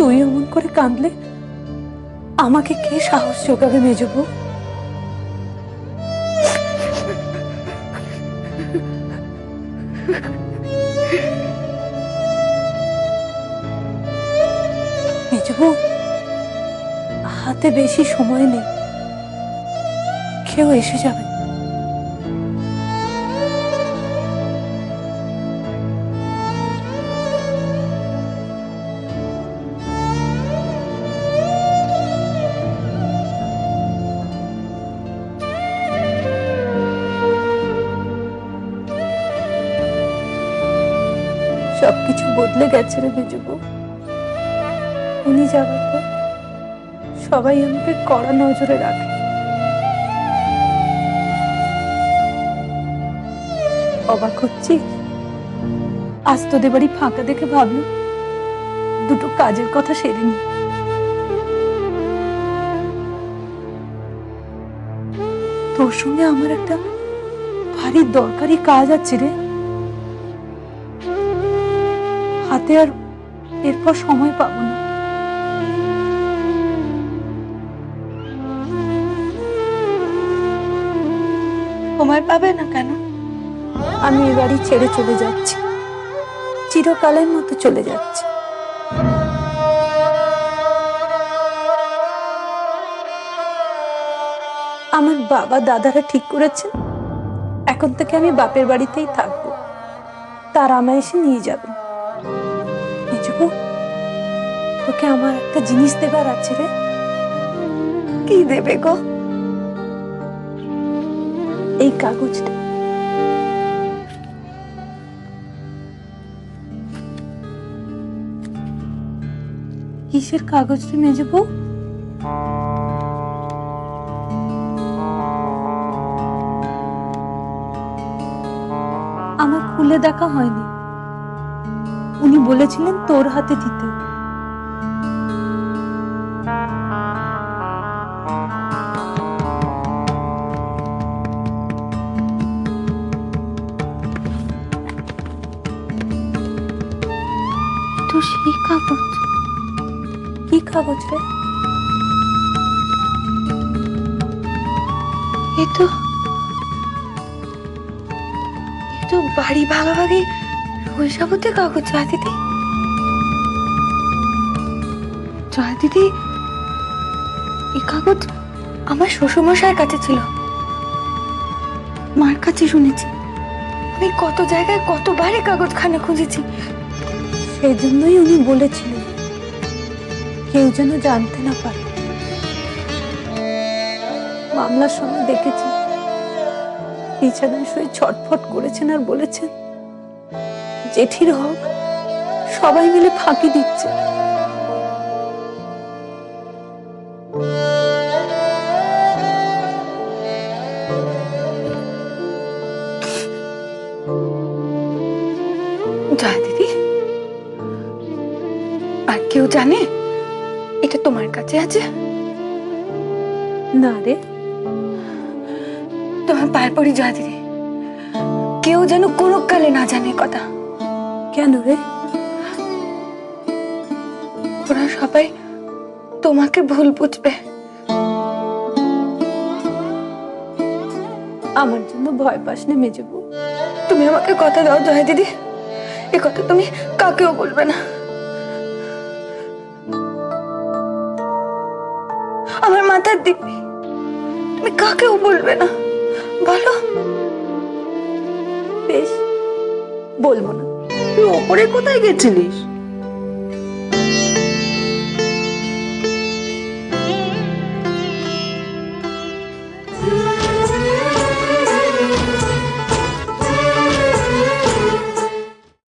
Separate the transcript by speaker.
Speaker 1: তুই এমন করে কাঁদলে আমাকে কে সাহস জোগাবে মেজবু? মেজবু, হাতে বেশি সময় নেই, কেউ এসে যাবে। সবকিছু বদলে গেছে রে মেজবু। উনি যাবার পর সবাই আমাকে কড়া নজরে রাখে। অবাক হচ্ছি, আজ তোদের বাড়ি ফাঁকা দেখে ভাবলো দুটো কাজের কথা সেরে নি। তোর সঙ্গে আমার একটা ভারী দরকারি কাজ আছে রে, হাতে আর এরপর সময় পাবো না। সময় পাবে না কেন? আমি এ বাড়ি ছেড়ে চলে যাচ্ছি, চিরকালের মতো চলে যাচ্ছি। আমার বাবা দাদারা ঠিক করেছে এখন থেকে আমি বাপের বাড়িতেই থাকবো, তারা আমায় এসে নিয়ে যাবে। মেজবু, তোকে আমার একটা জিনিস দেবার আছে রে। কি দেবে গো? এই কাগজটা। কিসের কাগজ রে মেজবু? আমার খুলে দেখা হয়নি, উনি বলেছিলেন তোর হাতে দিতে। তো সেই কাগজ? কি কাগজ রে? এ তো বাড়ি ভাগাভাগি পয়সাপতি কাগজ। জয়া দিদি, জয়া দিদি, এই কাগজ আমার শ্বশুরমশাইয়ের কাছে ছিল, মার কাছে শুনেছি। আমি কত জায়গায় কতবারই কাগজখানা খুঁজেছি। সেই জন্যই উনি বলেছিলেন কেউ যেন জানতে না পারে। মামলার সময় দেখেছি বিছানায় শুয়ে ছটফট করেছেন আর বলেছেন জেঠির হক সবাই মিলে ফাঁকি দিচ্ছে। জয়া দিদি, আর কেউ জানে এটা তোমার কাছে আছে? না রে, তোমার পায়ে পড়ি জয়া দিদি, কেউ যেন কোনো কালে না জানে কথা। কেন রে? ওরা সবাই তোমাকে ভুল বুঝবে। আমার জন্য ভয় পাস না মেজবু। তুমি আমাকে কথা দাও জয়া দিদি, এ কথা তুমি কাকেও বলবে না। আমার মাথার দিব্যি, তুমি কাকেও বলবে না, বলো? বেশ, বলবো না।
Speaker 2: তুই ওপরে কোথায় গেছিলিস?